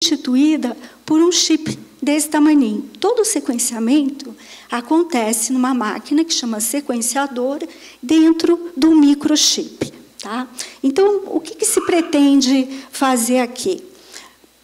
substituída por um chip desse tamaninho. Todo o sequenciamento acontece numa máquina que chama sequenciador dentro do microchip. Tá? Então, o que se pretende fazer aqui?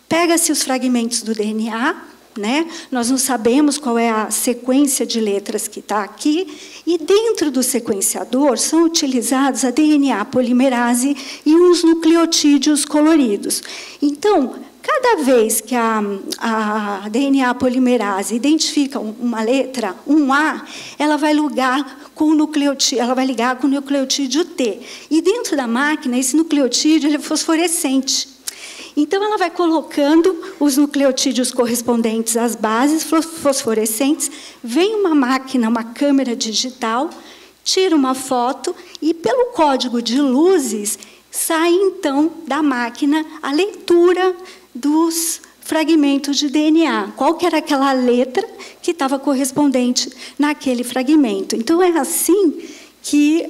Pega-se os fragmentos do DNA, né? Nós não sabemos qual é a sequência de letras que está aqui, e dentro do sequenciador são utilizados a DNA polimerase e uns nucleotídeos coloridos. Então, cada vez que a DNA polimerase identifica uma letra, um A, ela vai ligar com o nucleotídeo T. E dentro da máquina, esse nucleotídeo ele é fosforescente. Então, ela vai colocando os nucleotídeos correspondentes às bases fosforescentes, vem uma máquina, uma câmera digital, tira uma foto e, pelo código de luzes, sai, então, da máquina a leitura dos fragmentos de DNA. Qual que era aquela letra que estava correspondente naquele fragmento. Então, é assim que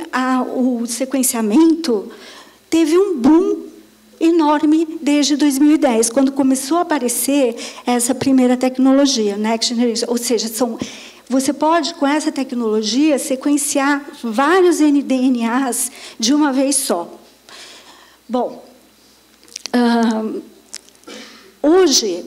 o sequenciamento teve um boom enorme desde 2010, quando começou a aparecer essa primeira tecnologia, Next Generation. Ou seja, você pode, com essa tecnologia, sequenciar vários NDNAs de uma vez só. Bom, hoje,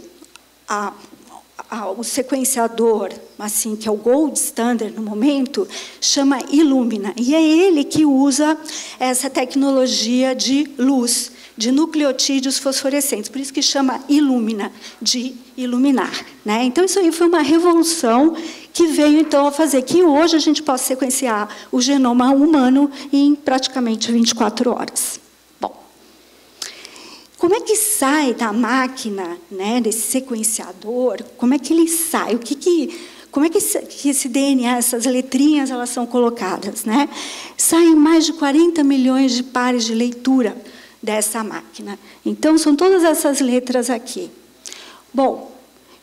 o sequenciador, assim, que é o gold standard no momento, chama Illumina, e é ele que usa essa tecnologia de luz, de nucleotídeos fosforescentes, por isso que chama Illumina, de iluminar, né? Então, isso aí foi uma revolução que veio, então, a fazer que hoje a gente possa sequenciar o genoma humano em praticamente 24 horas. Bom, como é que sai da máquina, né, desse sequenciador? Como é que ele sai? Como é que esse DNA, essas letrinhas, elas são colocadas, né? Saem mais de 40 milhões de pares de leitura dessa máquina. Então, são todas essas letras aqui. Bom,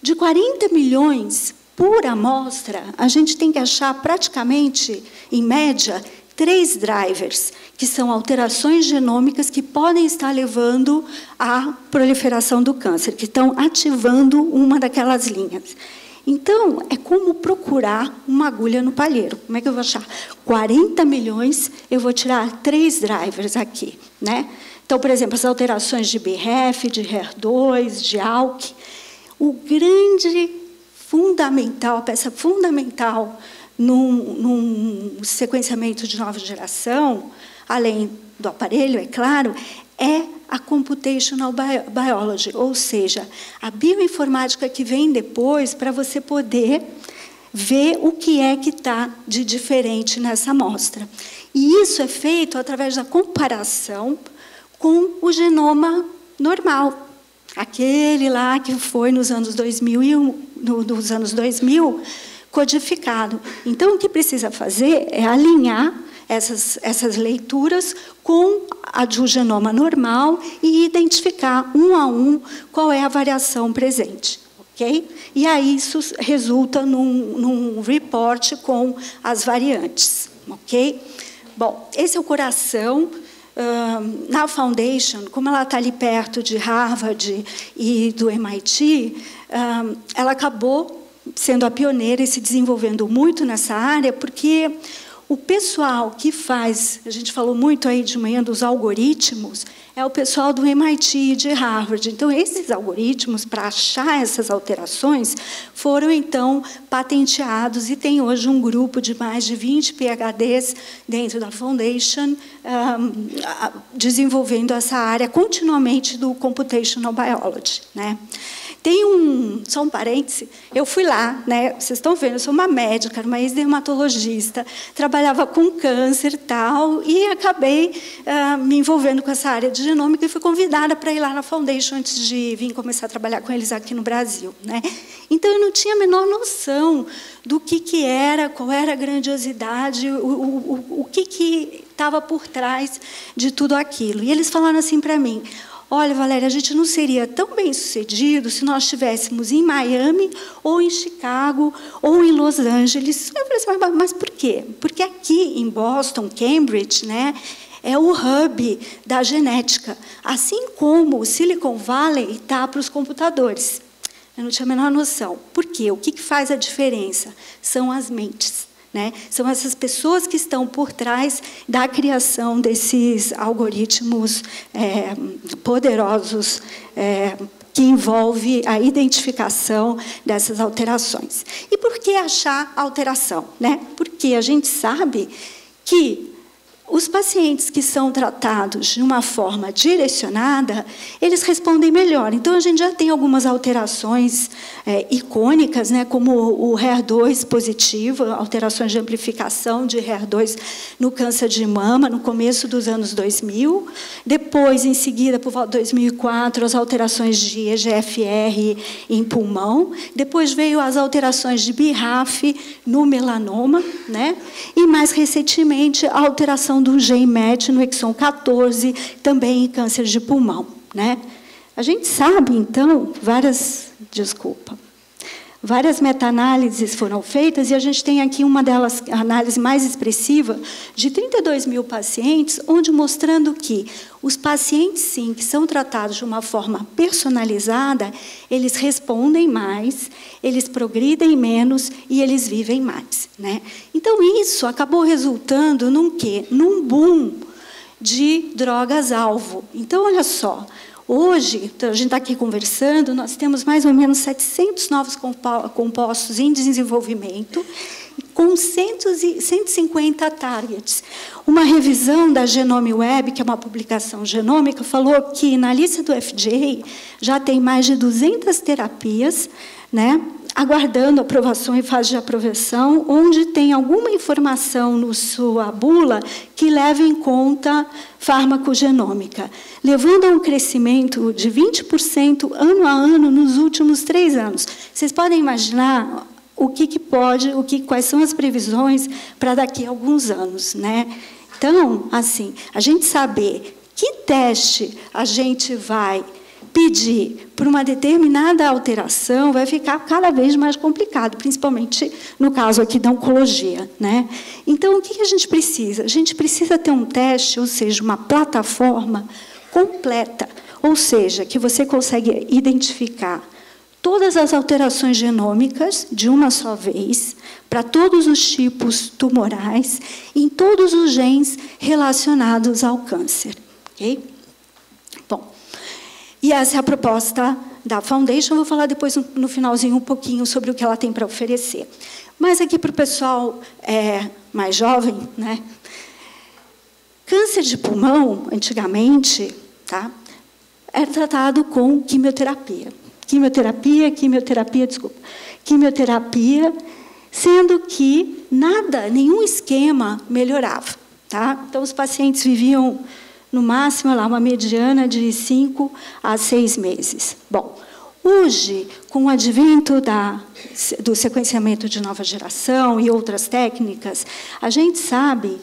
de 40 milhões por amostra, a gente tem que achar praticamente, em média, 3 drivers, que são alterações genômicas que podem estar levando à proliferação do câncer, que estão ativando uma daquelas linhas. Então, é como procurar uma agulha no palheiro. Como é que eu vou achar? 40 milhões, eu vou tirar 3 drivers aqui, né? Então, por exemplo, as alterações de BRAF, de HER2, de ALK. O grande fundamental, a peça fundamental num sequenciamento de nova geração, além do aparelho, é claro, é a computational biology, ou seja, a bioinformática que vem depois para você poder ver o que é que está de diferente nessa amostra. E isso é feito através da comparação com o genoma normal, aquele lá que foi nos anos 2000, codificado. Então, o que precisa fazer é alinhar essas leituras com a do genoma normal e identificar um a um qual é a variação presente. Okay? E aí isso resulta num report com as variantes. Okay? Bom, esse é o coração. Na Foundation, como ela está ali perto de Harvard e do MIT, ela acabou sendo a pioneira e se desenvolvendo muito nessa área, porque o pessoal que faz, a gente falou muito aí de manhã dos algoritmos, é o pessoal do MIT e de Harvard. Então, esses algoritmos, para achar essas alterações, foram, então, patenteados e tem hoje um grupo de mais de 20 PhDs dentro da Foundation, desenvolvendo essa área continuamente do Computational Biology, né? Tem só um parêntese, eu fui lá, né, vocês estão vendo, eu sou uma médica, uma ex-dermatologista, trabalhava com câncer e tal, e acabei me envolvendo com essa área de genômica e fui convidada para ir lá na Foundation antes de vir começar a trabalhar com eles aqui no Brasil, né? Então, eu não tinha a menor noção do que era, qual era a grandiosidade, o que estava por trás de tudo aquilo. E eles falaram assim para mim: olha, Valéria, a gente não seria tão bem-sucedido se nós estivéssemos em Miami, ou em Chicago, ou em Los Angeles. Eu falei assim, mas por quê? Porque aqui em Boston, Cambridge, né, é o hub da genética, assim como o Silicon Valley está para os computadores. Eu não tinha a menor noção. Por quê? O que faz a diferença? São as mentes. Né? São essas pessoas que estão por trás da criação desses algoritmos poderosos que envolve a identificação dessas alterações. E por que achar alteração? Né? Porque a gente sabe que os pacientes que são tratados de uma forma direcionada, eles respondem melhor. Então, a gente já tem algumas alterações icônicas, né, como o HER2 positivo, alterações de amplificação de HER2 no câncer de mama, no começo dos anos 2000. Depois, em seguida, por volta de 2004, as alterações de EGFR em pulmão. Depois veio as alterações de BRAF no melanoma, né? E, mais recentemente, a alteração do gene MET no exon 14, também em câncer de pulmão. Né? A gente sabe, então, várias meta-análises foram feitas, e a gente tem aqui uma delas, a análise mais expressiva, de 32 mil pacientes, onde mostrando que os pacientes, sim, que são tratados de uma forma personalizada, eles respondem mais, eles progridem menos e eles vivem mais. Né? Então, isso acabou resultando num quê? Num boom de drogas-alvo. Então, olha só, hoje, a gente está aqui conversando, nós temos mais ou menos 700 novos compostos em desenvolvimento, com 150 targets. Uma revisão da Genome Web, que é uma publicação genômica, falou que na lista do FDA já tem mais de 200 terapias, né, aguardando aprovação em fase de aprovação, onde tem alguma informação no sua bula que leva em conta farmacogenômica, levando a um crescimento de 20% ano a ano nos últimos 3 anos. Vocês podem imaginar quais são as previsões para daqui a alguns anos, né? Então, assim, a gente saber que teste a gente vai pedir por uma determinada alteração vai ficar cada vez mais complicado, principalmente no caso aqui da oncologia. Né? Então, o que a gente precisa? A gente precisa ter um teste, ou seja, uma plataforma completa, ou seja, que você consegue identificar todas as alterações genômicas de uma só vez, para todos os tipos tumorais, em todos os genes relacionados ao câncer. Okay? Bom, e essa é a proposta da Foundation. Eu vou falar depois, no finalzinho, um pouquinho sobre o que ela tem para oferecer. Mas aqui para o pessoal mais jovem, né? Câncer de pulmão, antigamente, tá, era tratado com quimioterapia. Quimioterapia, sendo que nenhum esquema melhorava. Tá? Então, os pacientes viviam, no máximo, uma mediana de 5 a 6 meses. Bom, hoje, com o advento do sequenciamento de nova geração e outras técnicas, a gente sabe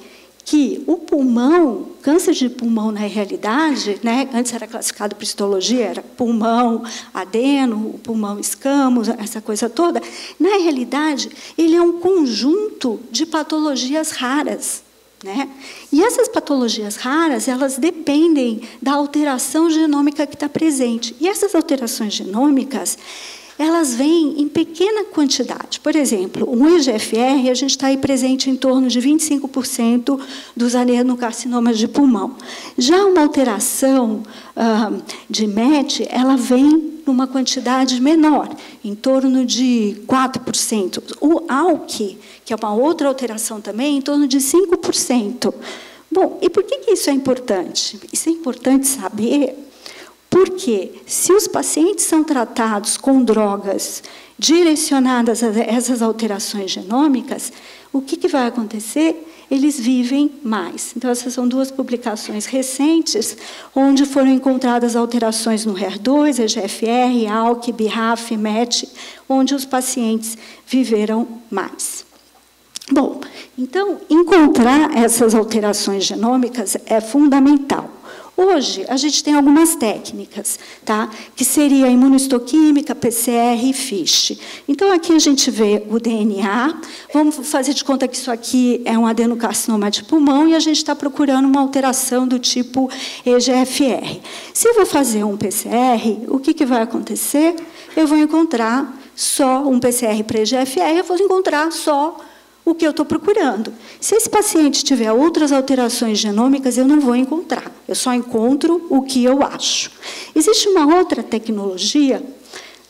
que o pulmão, câncer de pulmão, na realidade, né, antes era classificado por histologia, era pulmão adeno, pulmão escamo, essa coisa toda. Na realidade, ele é um conjunto de patologias raras. Né? E essas patologias raras, elas dependem da alteração genômica que está presente. E essas alterações genômicas, elas vêm em pequena quantidade. Por exemplo, um EGFR, a gente está aí presente em torno de 25% dos adenocarcinomas de pulmão. Já uma alteração de MET, ela vem numa quantidade menor, em torno de 4%. O ALK, que é uma outra alteração também, em torno de 5%. Bom, e por que isso é importante? Isso é importante saber porque, se os pacientes são tratados com drogas direcionadas a essas alterações genômicas, o que vai acontecer? Eles vivem mais. Então, essas são 2 publicações recentes, onde foram encontradas alterações no HER2, EGFR, ALK, BRAF, MET, onde os pacientes viveram mais. Bom, então, encontrar essas alterações genômicas é fundamental. Hoje, a gente tem algumas técnicas, tá? Que seria a imunohistoquímica, PCR e FISH. Então, aqui a gente vê o DNA. Vamos fazer de conta que isso aqui é um adenocarcinoma de pulmão e a gente está procurando uma alteração do tipo EGFR. Se eu vou fazer um PCR, o que vai acontecer? Eu vou encontrar só um PCR para EGFR, eu vou encontrar só o que eu estou procurando. Se esse paciente tiver outras alterações genômicas, eu não vou encontrar. Eu só encontro o que eu acho. Existe uma outra tecnologia,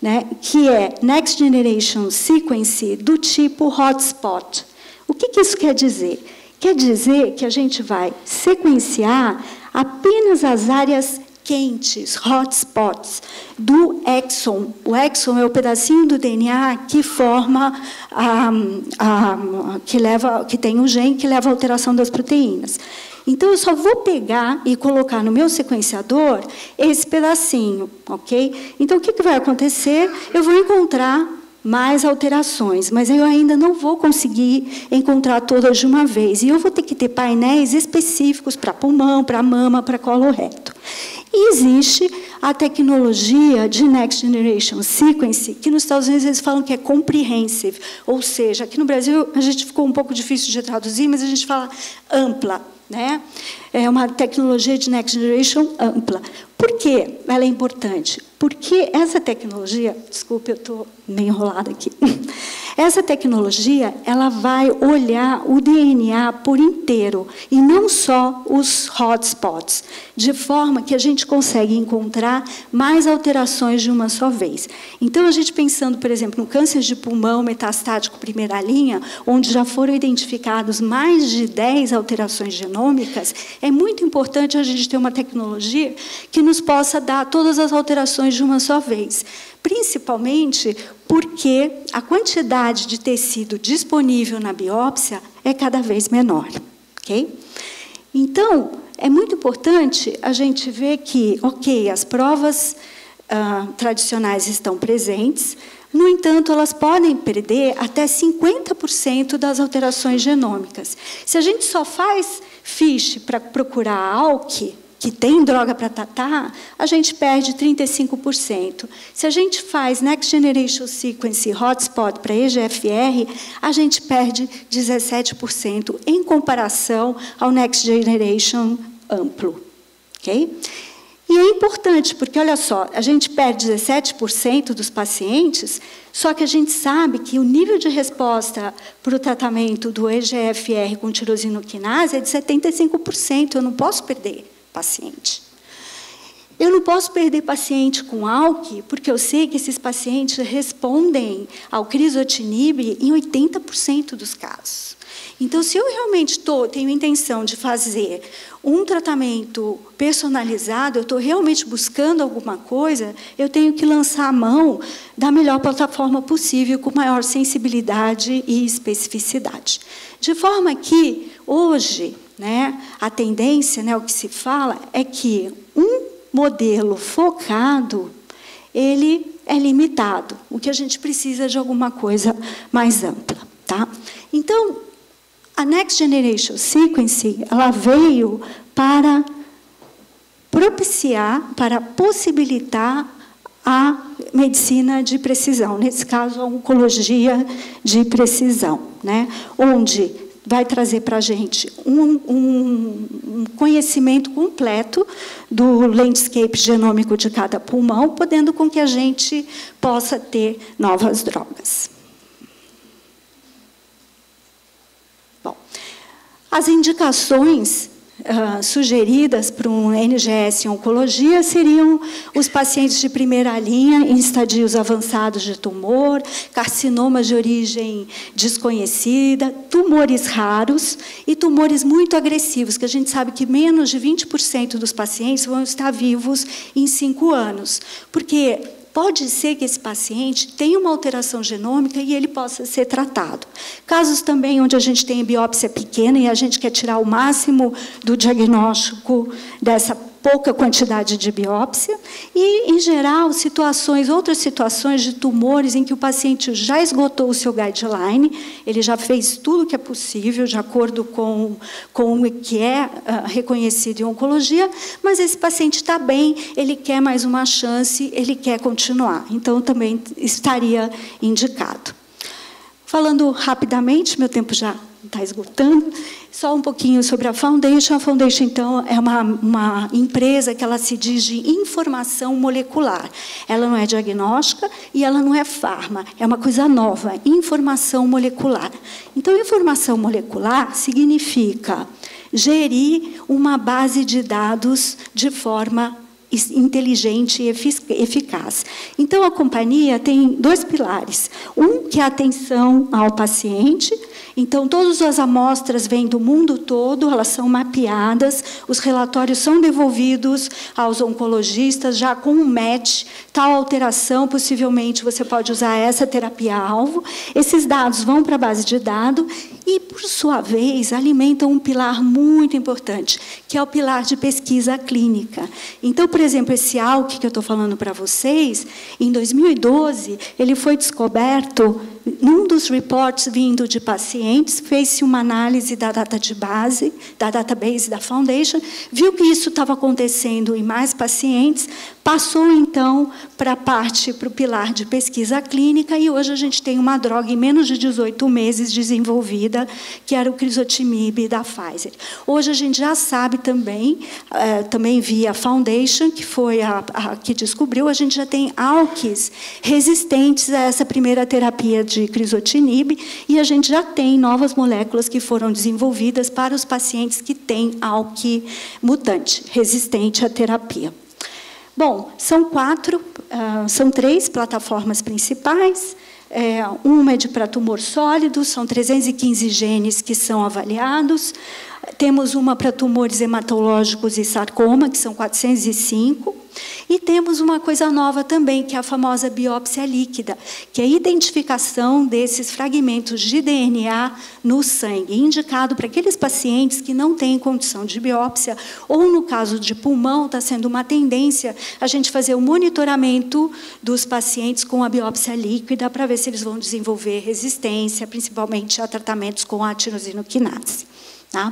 né, que é Next Generation Sequencing do tipo hotspot. O que isso quer dizer? Quer dizer que a gente vai sequenciar apenas as áreas quentes, hotspots, do exon. O exon é o pedacinho do DNA que forma, que tem um gene que leva à alteração das proteínas. Então, eu só vou pegar e colocar no meu sequenciador esse pedacinho, ok? Então, o que vai acontecer? Eu vou encontrar mais alterações, mas eu ainda não vou conseguir encontrar todas de uma vez. E eu vou ter que ter painéis específicos para pulmão, para mama, para colo reto. E existe a tecnologia de Next Generation Sequencing, que nos Estados Unidos eles falam que é comprehensive, ou seja, aqui no Brasil a gente ficou um pouco difícil de traduzir, mas a gente fala ampla, né? É uma tecnologia de Next Generation ampla. Por que ela é importante? Porque essa tecnologia, desculpe, eu estou meio enrolada aqui. Essa tecnologia, ela vai olhar o DNA por inteiro, e não só os hotspots, de forma que a gente consegue encontrar mais alterações de uma só vez. Então, a gente pensando, por exemplo, no câncer de pulmão metastático primeira linha, onde já foram identificados mais de 10 alterações genômicas, é muito importante a gente ter uma tecnologia que nos possa dar todas as alterações de uma só vez. Principalmente porque a quantidade de tecido disponível na biópsia é cada vez menor. Okay? Então, é muito importante a gente ver que, ok, as provas tradicionais estão presentes, no entanto, elas podem perder até 50% das alterações genômicas. Se a gente só faz FISH para procurar ALK, que tem droga para tratar, a gente perde 35%. Se a gente faz Next Generation Sequencing hotspot para EGFR, a gente perde 17% em comparação ao Next Generation amplo. Okay? E é importante, porque, olha só, a gente perde 17% dos pacientes, só que a gente sabe que o nível de resposta para o tratamento do EGFR com tirosinoquinase é de 75%. Eu não posso perder paciente. Eu não posso perder paciente com ALK, porque eu sei que esses pacientes respondem ao crizotinib em 80% dos casos. Então, se eu realmente tenho intenção de fazer um tratamento personalizado, eu estou realmente buscando alguma coisa, eu tenho que lançar a mão da melhor plataforma possível, com maior sensibilidade e especificidade. De forma que, hoje, né, a tendência, né, o que se fala, é que um modelo focado, ele é limitado. O que a gente precisa de alguma coisa mais ampla. Tá? Então, a Next Generation Sequencing, ela veio para propiciar, para possibilitar a medicina de precisão, nesse caso, a oncologia de precisão, né? Onde vai trazer para a gente um conhecimento completo do landscape genômico de cada pulmão, podendo com que a gente possa ter novas drogas. Bom, as indicações sugeridas para um NGS em oncologia seriam os pacientes de primeira linha em estadios avançados de tumor, carcinomas de origem desconhecida, tumores raros e tumores muito agressivos, que a gente sabe que menos de 20% dos pacientes vão estar vivos em 5 anos. Porque pode ser que esse paciente tenha uma alteração genômica e ele possa ser tratado. Casos também onde a gente tem biópsia pequena e a gente quer tirar o máximo do diagnóstico pouca quantidade de biópsia e, em geral, outras situações de tumores em que o paciente já esgotou o seu guideline, ele já fez tudo o que é possível, de acordo com o que é reconhecido em oncologia, mas esse paciente está bem, ele quer mais uma chance, ele quer continuar. Então, também estaria indicado. Falando rapidamente, meu tempo já está esgotando, só um pouquinho sobre a Foundation. A Foundation, então, é uma empresa que ela se diz de informação molecular. Ela não é diagnóstica e ela não é farma, é uma coisa nova, informação molecular. Então, informação molecular significa gerir uma base de dados de forma inteligente e eficaz. Então, a companhia tem 2 pilares. Um, que é a atenção ao paciente. Então, todas as amostras vêm do mundo todo, elas são mapeadas, os relatórios são devolvidos aos oncologistas, já com um match, tal alteração, possivelmente você pode usar essa terapia-alvo. Esses dados vão para a base de dados e, por sua vez, alimentam um pilar muito importante, que é o pilar de pesquisa clínica. Então, por exemplo, esse ALK que eu estou falando para vocês, em 2012, ele foi descoberto num dos reports vindo de pacientes, fez-se uma análise da database da Foundation, viu que isso estava acontecendo em mais pacientes, passou, então, para o pilar de pesquisa clínica, e hoje a gente tem uma droga em menos de 18 meses desenvolvida, que era o crizotinib da Pfizer. Hoje a gente já sabe também via Foundation, que foi a que descobriu, a gente já tem ALKs resistentes a essa primeira terapia de crizotinib, e a gente já tem novas moléculas que foram desenvolvidas para os pacientes que têm ALK mutante, resistente à terapia. Bom, são 3 plataformas principais. Uma é para tumor sólido, são 315 genes que são avaliados. Temos uma para tumores hematológicos e sarcoma, que são 405. E temos uma coisa nova também, que é a famosa biópsia líquida, que é a identificação desses fragmentos de DNA no sangue, indicado para aqueles pacientes que não têm condição de biópsia, ou, no caso de pulmão, está sendo uma tendência a gente fazer o monitoramento dos pacientes com a biópsia líquida para ver se eles vão desenvolver resistência, principalmente a tratamentos com a tirosinoquinase. Tá?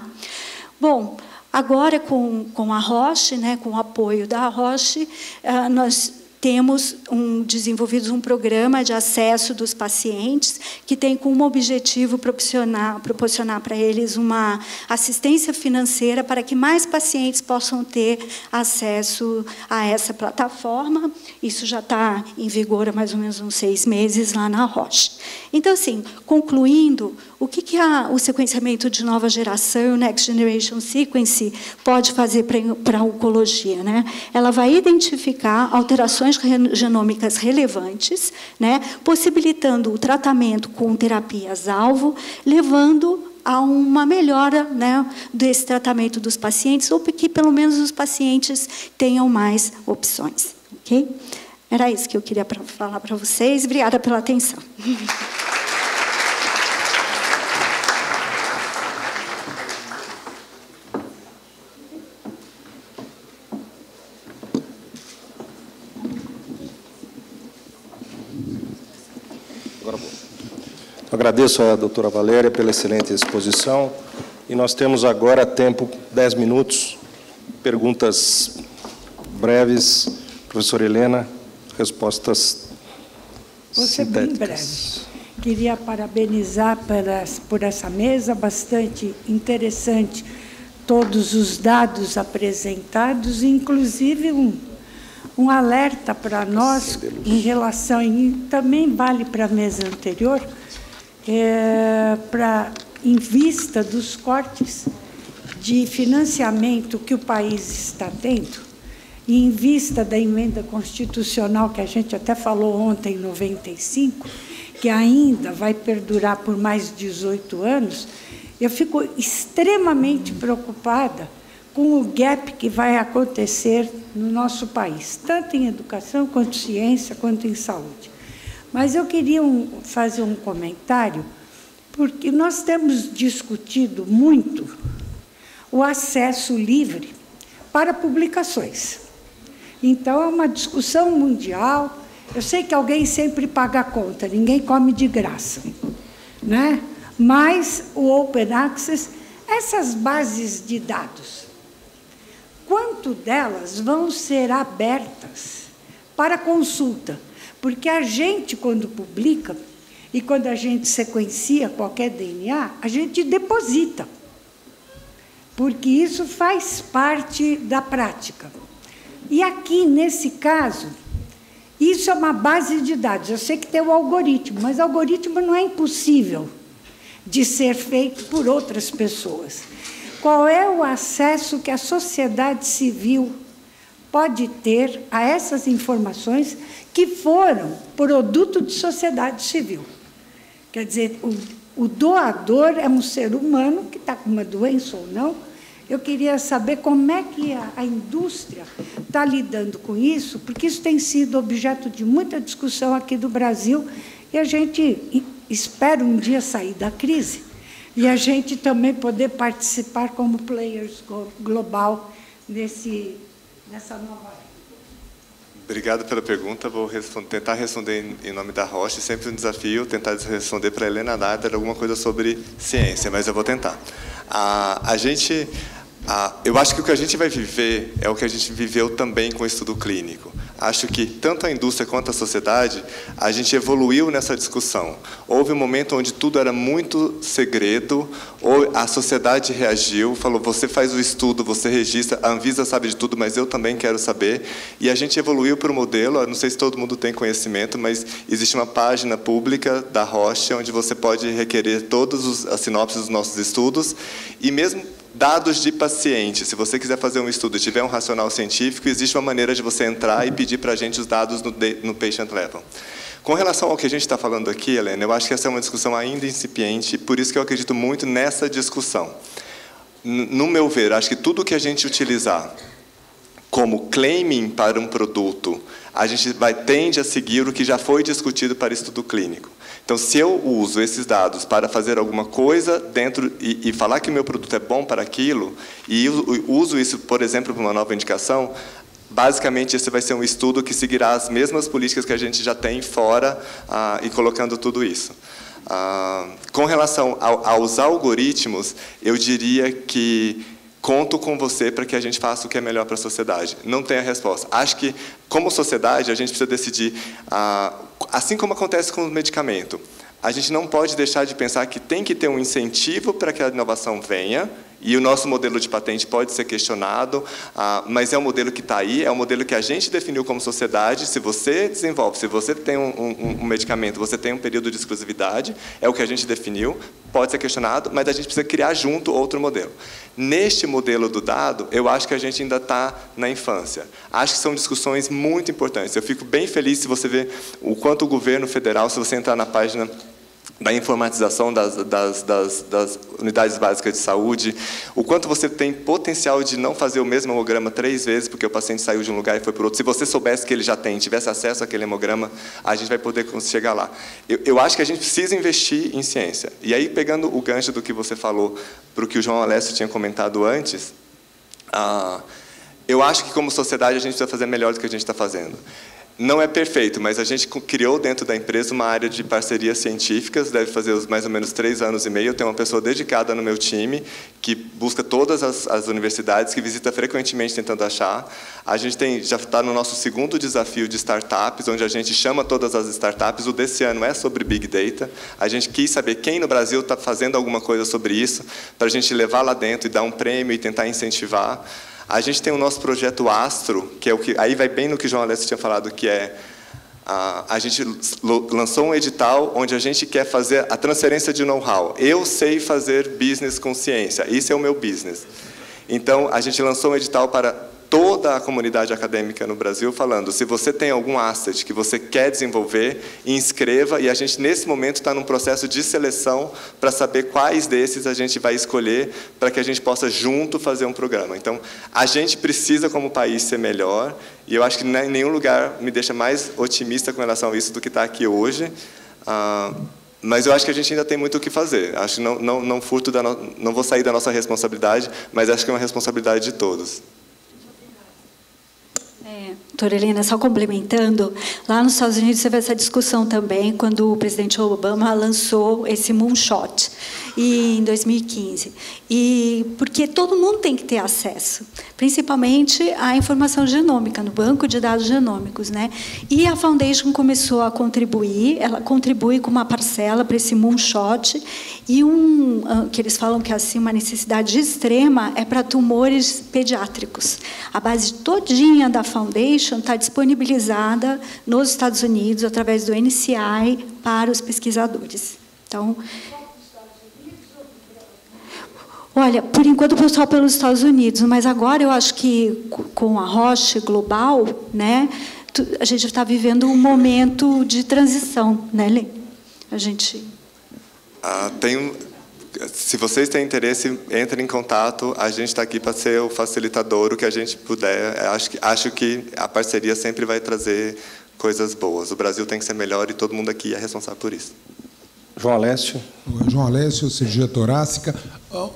Bom, agora, com a Roche, com o apoio da Roche, nós temos desenvolvido um programa de acesso dos pacientes que tem como objetivo proporcionar para eles uma assistência financeira para que mais pacientes possam ter acesso a essa plataforma. Isso já está em vigor há mais ou menos uns 6 meses lá na Roche. Então, assim, concluindo, o que o sequenciamento de nova geração, o Next Generation Sequence, pode fazer para a oncologia? Ela vai identificar alterações genômicas relevantes, possibilitando o tratamento com terapias-alvo, levando a uma melhora desse tratamento dos pacientes, ou que, pelo menos, os pacientes tenham mais opções. Okay? Era isso que eu queria falar para vocês. Obrigada pela atenção. Agradeço à doutora Valéria pela excelente exposição. E nós temos agora tempo, 10 minutos, perguntas breves. Professora Helena, respostas sintéticas. Bem breve. Queria parabenizar por essa mesa, bastante interessante, todos os dados apresentados, inclusive um alerta para nós em relação, e também vale para a mesa anterior, em vista dos cortes de financiamento que o país está tendo, e em vista da emenda constitucional, que a gente até falou ontem, em 95, que ainda vai perdurar por mais de 18 anos, eu fico extremamente preocupada com o gap que vai acontecer no nosso país, tanto em educação, quanto em ciência, quanto em saúde. Mas eu queria fazer um comentário, porque nós temos discutido muito o acesso livre para publicações. Então, é uma discussão mundial. Eu sei que alguém sempre paga a conta, ninguém come de graça, né? Mas o Open Access, essas bases de dados, quanto delas vão ser abertas para consulta? Porque a gente, quando publica, e quando a gente sequencia qualquer DNA, a gente deposita, porque isso faz parte da prática. E aqui, nesse caso, isso é uma base de dados. Eu sei que tem o algoritmo, mas o algoritmo não é impossível de ser feito por outras pessoas. Qual é o acesso que a sociedade civil pode ter a essas informações que foram produto de sociedade civil? Quer dizer, o doador é um ser humano que está com uma doença ou não. Eu queria saber como é que a indústria está lidando com isso, porque isso tem sido objeto de muita discussão aqui do Brasil, e a gente espera um dia sair da crise, e a gente também poder participar como players global nessa nova... Obrigado pela pergunta. Vou tentar responder em nome da Roche. Sempre um desafio tentar responder para a Helena Nader alguma coisa sobre ciência, mas eu vou tentar. Eu acho que o que a gente vai viver é o que a gente viveu também com o estudo clínico. Acho que tanto a indústria quanto a sociedade, a gente evoluiu nessa discussão. Houve um momento onde tudo era muito segredo, ou a sociedade reagiu, falou, você faz o estudo, você registra, a Anvisa sabe de tudo, mas eu também quero saber. E a gente evoluiu para o modelo, não sei se todo mundo tem conhecimento, mas existe uma página pública da Roche, onde você pode requerer todas as sinopses dos nossos estudos, e mesmo dados de paciente. Se você quiser fazer um estudo e tiver um racional científico, existe uma maneira de você entrar e pedir para a gente os dados no patient level. Com relação ao que a gente está falando aqui, Helena, eu acho que essa é uma discussão ainda incipiente, por isso que eu acredito muito nessa discussão. No meu ver, acho que tudo que a gente utilizar como claiming para um produto, a gente tende a seguir o que já foi discutido para estudo clínico. Então, se eu uso esses dados para fazer alguma coisa dentro e falar que o meu produto é bom para aquilo, e uso isso, por exemplo, para uma nova indicação, basicamente esse vai ser um estudo que seguirá as mesmas políticas que a gente já tem fora e colocando tudo isso. Com relação aos algoritmos, eu diria que conto com você para que a gente faça o que é melhor para a sociedade. Não tem a resposta. Acho que, como sociedade, a gente precisa decidir, assim como acontece com o medicamento, a gente não pode deixar de pensar que tem que ter um incentivo para que a inovação venha, e o nosso modelo de patente pode ser questionado, mas é um modelo que está aí, é um modelo que a gente definiu como sociedade. Se você desenvolve, se você tem um medicamento, você tem um período de exclusividade, é o que a gente definiu, pode ser questionado, mas a gente precisa criar junto outro modelo. Neste modelo do dado, eu acho que a gente ainda está na infância. Acho que são discussões muito importantes. Eu fico bem feliz se você ver o quanto o governo federal, se você entrar na página da informatização das unidades básicas de saúde, o quanto você tem potencial de não fazer o mesmo hemograma 3 vezes, porque o paciente saiu de um lugar e foi para o outro. Se você soubesse que ele já tem, tivesse acesso àquele hemograma, a gente vai poder chegar lá. Eu acho que a gente precisa investir em ciência. E aí, pegando o gancho do que você falou, para o que o João Alessio tinha comentado antes, eu acho que, como sociedade, a gente precisa fazer melhor do que a gente está fazendo. Não é perfeito, mas a gente criou dentro da empresa uma área de parcerias científicas, deve fazer mais ou menos 3 anos e meio. Eu tenho uma pessoa dedicada no meu time, que busca todas as universidades, que visita frequentemente tentando achar. A gente já está no nosso 2º desafio de startups, onde a gente chama todas as startups. O desse ano é sobre Big Data. A gente quis saber quem no Brasil está fazendo alguma coisa sobre isso, para a gente levar lá dentro e dar um prêmio e tentar incentivar. A gente tem o nosso projeto Astro, que é o que aí vai bem no que o João Alessio tinha falado, que é a gente lançou um edital onde a gente quer fazer a transferência de know-how. Eu sei fazer business com ciência, isso é o meu business. Então, a gente lançou um edital para toda a comunidade acadêmica no Brasil, falando, se você tem algum asset que você quer desenvolver, inscreva, e a gente, nesse momento, está num processo de seleção para saber quais desses a gente vai escolher para que a gente possa, junto, fazer um programa. Então, a gente precisa, como país, ser melhor, e eu acho que em nenhum lugar me deixa mais otimista com relação a isso do que está aqui hoje, mas eu acho que a gente ainda tem muito o que fazer. Acho que não vou sair da nossa responsabilidade, mas acho que é uma responsabilidade de todos. Doutora Helena, só complementando, lá nos Estados Unidos teve essa discussão também, quando o presidente Obama lançou esse moonshot, em 2015. Porque todo mundo tem que ter acesso, principalmente à informação genômica, no banco de dados genômicos, né? E a Foundation começou a contribuir, ela contribui com uma parcela para esse moonshot, e que eles falam que assim, uma necessidade extrema é para tumores pediátricos. A base todinha da Foundation está disponibilizada nos Estados Unidos, através do NCI, para os pesquisadores. Então, olha, por enquanto, só pelos Estados Unidos, mas agora eu acho que, com a Roche Global, né, a gente está vivendo um momento de transição, né, Lê? A gente... Se vocês têm interesse, entrem em contato. A gente está aqui para ser o facilitador, o que a gente puder. Acho que a parceria sempre vai trazer coisas boas. O Brasil tem que ser melhor e todo mundo aqui é responsável por isso. João Alessio. João Alessio, cirurgia torácica.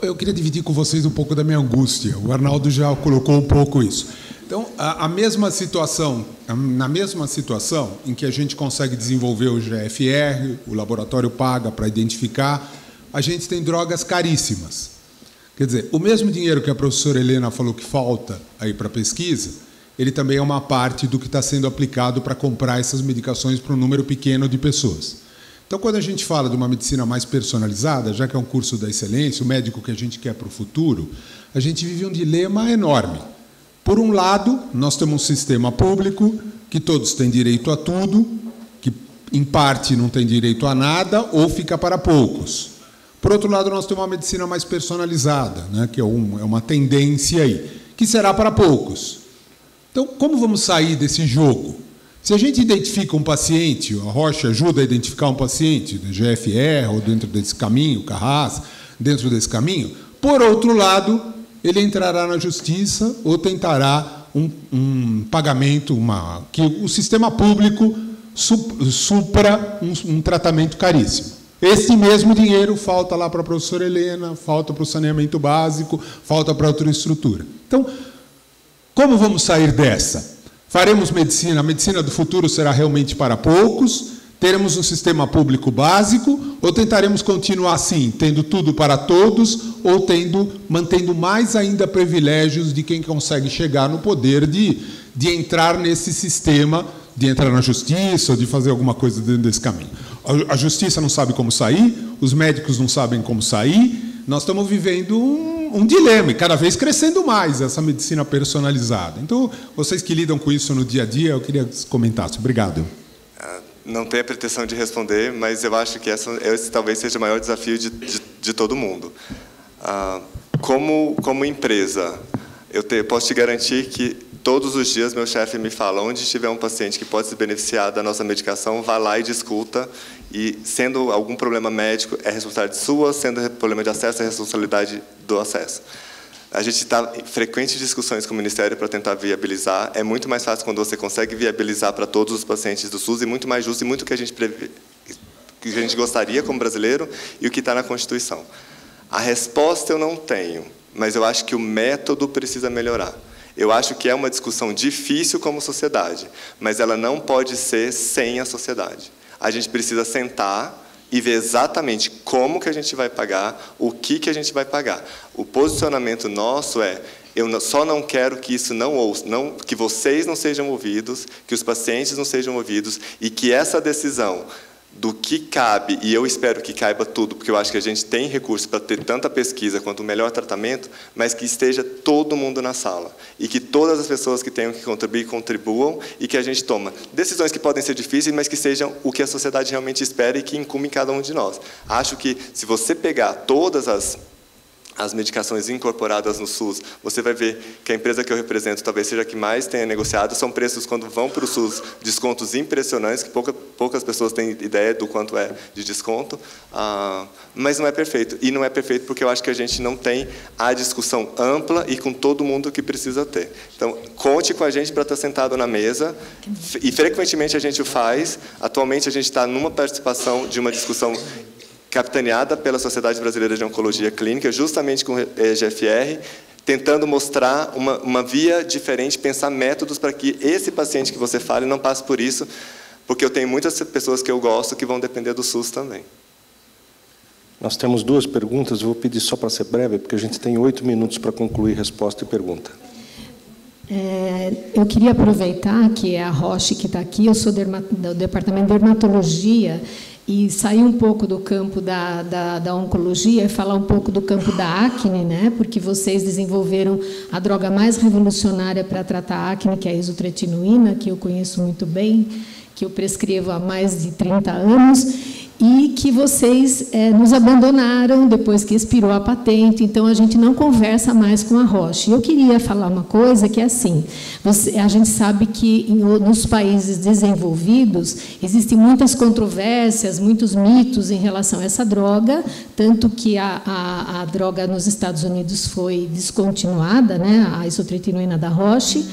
Eu queria dividir com vocês um pouco da minha angústia. O Arnaldo já colocou um pouco isso. Então, na mesma situação em que a gente consegue desenvolver o GFR, o laboratório paga para identificar, a gente tem drogas caríssimas. Quer dizer, o mesmo dinheiro que a professora Helena falou que falta aí para a pesquisa, ele também é uma parte do que está sendo aplicado para comprar essas medicações para um número pequeno de pessoas. Então, quando a gente fala de uma medicina mais personalizada, já que é um curso da excelência, o médico que a gente quer para o futuro, a gente vive um dilema enorme. Por um lado, nós temos um sistema público que todos têm direito a tudo, que, em parte, não tem direito a nada ou fica para poucos. Por outro lado, nós temos uma medicina mais personalizada, né, que é uma tendência aí, que será para poucos. Então, como vamos sair desse jogo? Se a gente identifica um paciente, a Roche ajuda a identificar um paciente, do GFR, ou dentro desse caminho, Carras, dentro desse caminho, por outro lado, ele entrará na justiça ou tentará um pagamento, que o sistema público supra um tratamento caríssimo. Esse mesmo dinheiro falta lá para a professora Helena, falta para o saneamento básico, falta para outra estrutura. Então, como vamos sair dessa? Faremos medicina, a medicina do futuro será realmente para poucos, teremos um sistema público básico, ou tentaremos continuar assim, tendo tudo para todos, ou mantendo mais ainda privilégios de quem consegue chegar no poder de entrar nesse sistema, de entrar na justiça, ou de fazer alguma coisa dentro desse caminho. A justiça não sabe como sair, os médicos não sabem como sair, nós estamos vivendo um dilema, e cada vez crescendo mais essa medicina personalizada. Então, vocês que lidam com isso no dia a dia, eu queria que comentassem. Obrigado. Não tenho a pretensão de responder, mas eu acho que esse talvez seja o maior desafio de todo mundo. Como empresa, posso te garantir que todos os dias meu chefe me fala, onde tiver um paciente que pode se beneficiar da nossa medicação, vá lá e discuta, e sendo algum problema médico, é responsabilidade sua, sendo problema de acesso, é responsabilidade do acesso. A gente está em frequentes discussões com o Ministério para tentar viabilizar. É muito mais fácil quando você consegue viabilizar para todos os pacientes do SUS, e muito mais justo, e muito que a gente gostaria como brasileiro, e o que está na Constituição. A resposta eu não tenho, mas eu acho que o método precisa melhorar. Eu acho que é uma discussão difícil como sociedade, mas ela não pode ser sem a sociedade. A gente precisa sentar e ver exatamente como que a gente vai pagar, o que a gente vai pagar. O posicionamento nosso é: eu só não quero que isso que vocês não sejam ouvidos, que os pacientes não sejam ouvidos, e que essa decisão do que cabe, e eu espero que caiba tudo, porque eu acho que a gente tem recursos para ter tanta pesquisa quanto o melhor tratamento, mas que esteja todo mundo na sala, e que todas as pessoas que tenham que contribuir, contribuam, e que a gente toma decisões que podem ser difíceis, mas que sejam o que a sociedade realmente espera e que incumbe em cada um de nós. Acho que, se você pegar todas as medicações incorporadas no SUS, você vai ver que a empresa que eu represento talvez seja a que mais tenha negociado. São preços, quando vão para o SUS, descontos impressionantes, que poucas pessoas têm ideia do quanto é de desconto, mas não é perfeito. E não é perfeito porque eu acho que a gente não tem a discussão ampla e com todo mundo que precisa ter. Então, conte com a gente para estar sentado na mesa, e frequentemente a gente o faz. Atualmente a gente está numa participação de uma discussão capitaneada pela Sociedade Brasileira de Oncologia Clínica, justamente com o GFR, tentando mostrar uma via diferente, pensar métodos para que esse paciente que você fale não passe por isso, porque eu tenho muitas pessoas que eu gosto que vão depender do SUS também. Nós temos 2 perguntas, eu vou pedir só para ser breve, porque a gente tem 8 minutos para concluir resposta e pergunta. Eu queria aproveitar que é a Roche que está aqui, eu sou do Departamento de Dermatologia, e sair um pouco do campo da oncologia e falar um pouco do campo da acne, né? Porque vocês desenvolveram a droga mais revolucionária para tratar a acne, que é a isotretinoína, que eu conheço muito bem, que eu prescrevo há mais de 30 anos, e que vocês nos abandonaram depois que expirou a patente, então a gente não conversa mais com a Roche. Eu queria falar uma coisa que é assim, a gente sabe que nos países desenvolvidos existem muitas controvérsias, muitos mitos em relação a essa droga, tanto que a droga nos Estados Unidos foi descontinuada, né, a isotretinoína da Roche,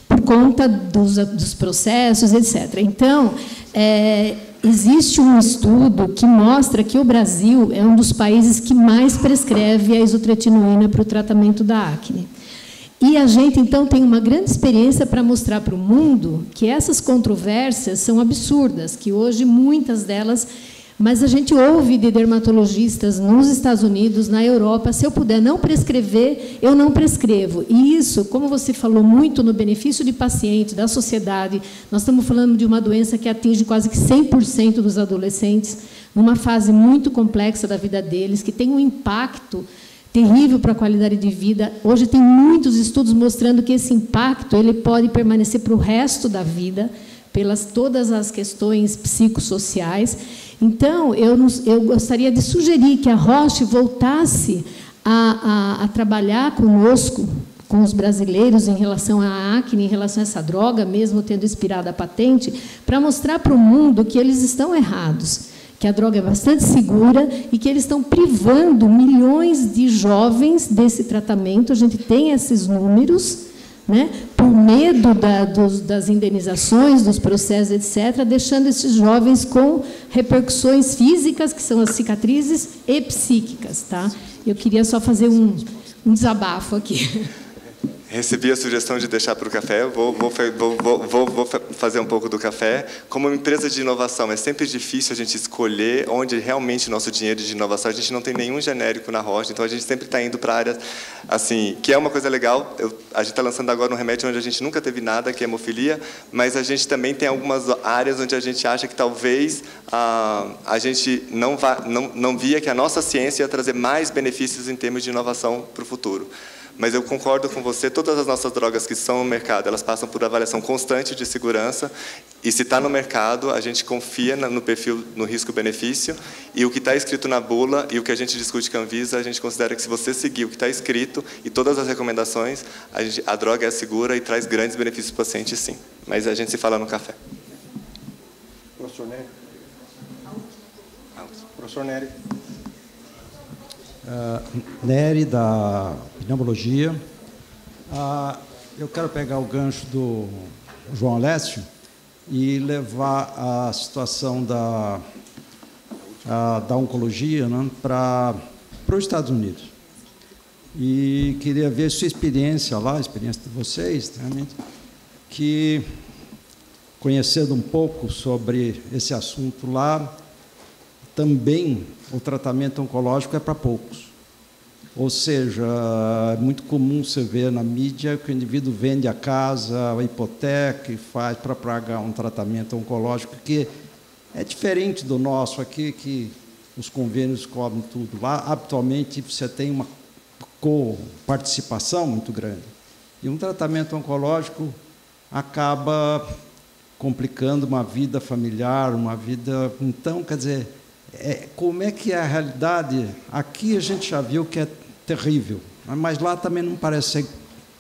por conta dos processos, etc. Então, existe um estudo que mostra que o Brasil é um dos países que mais prescreve a isotretinoína para o tratamento da acne. E a gente, então, tem uma grande experiência para mostrar para o mundo que essas controvérsias são absurdas, que hoje muitas delas... Mas a gente ouve de dermatologistas nos Estados Unidos, na Europa, se eu puder não prescrever, eu não prescrevo. E isso, como você falou muito no benefício de paciente, da sociedade, nós estamos falando de uma doença que atinge quase que 100% dos adolescentes, numa fase muito complexa da vida deles, que tem um impacto terrível para a qualidade de vida. Hoje tem muitos estudos mostrando que esse impacto ele pode permanecer para o resto da vida, pelas todas as questões psicossociais. Então, eu gostaria de sugerir que a Roche voltasse a trabalhar conosco, com os brasileiros, em relação à acne, em relação a essa droga, mesmo tendo expirado a patente, para mostrar para o mundo que eles estão errados, que a droga é bastante segura e que eles estão privando milhões de jovens desse tratamento. A gente tem esses números, né, por medo das indenizações, dos processos, etc., deixando esses jovens com repercussões físicas, que são as cicatrizes, e psíquicas. Tá? Eu queria só fazer um desabafo aqui. Recebi a sugestão de deixar para o café, vou fazer um pouco do café. Como uma empresa de inovação, é sempre difícil a gente escolher onde realmente nosso dinheiro de inovação, a gente não tem nenhum genérico na Roche, então a gente sempre está indo para áreas, assim, que é uma coisa legal. A gente está lançando agora um remédio onde a gente nunca teve nada, que é hemofilia, mas a gente também tem algumas áreas onde a gente acha que talvez a gente não via que a nossa ciência ia trazer mais benefícios em termos de inovação para o futuro. Mas eu concordo com você, todas as nossas drogas que estão no mercado, elas passam por avaliação constante de segurança, e se está no mercado, a gente confia no perfil, no risco-benefício, e o que está escrito na bula, e o que a gente discute com a Anvisa, a gente considera que se você seguir o que está escrito, e todas as recomendações, a droga é segura e traz grandes benefícios para o paciente, sim. Mas a gente se fala no café. Professor Nery. Professor Nery. Nery, da pneumologia. Eu quero pegar o gancho do João Alessio e levar a situação da oncologia, né, para os Estados Unidos. E queria ver sua experiência lá, a experiência de vocês, realmente, que, conhecendo um pouco sobre esse assunto lá, também o tratamento oncológico é para poucos. Ou seja, é muito comum você ver na mídia que o indivíduo vende a casa, a hipoteca e faz para pagar um tratamento oncológico, que é diferente do nosso aqui, que os convênios cobrem tudo. Lá, habitualmente, você tem uma coparticipação muito grande. E um tratamento oncológico acaba complicando uma vida familiar, uma vida... Então, quer dizer... como é que é a realidade? Aqui a gente já viu que é terrível, mas lá também não parece ser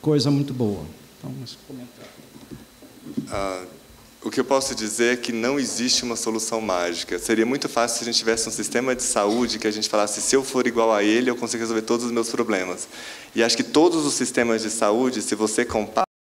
coisa muito boa. Então, esse comentário. O que eu posso dizer é que não existe uma solução mágica. Seria muito fácil se a gente tivesse um sistema de saúde que a gente falasse, se eu for igual a ele, eu consigo resolver todos os meus problemas. E acho que todos os sistemas de saúde, se você compara,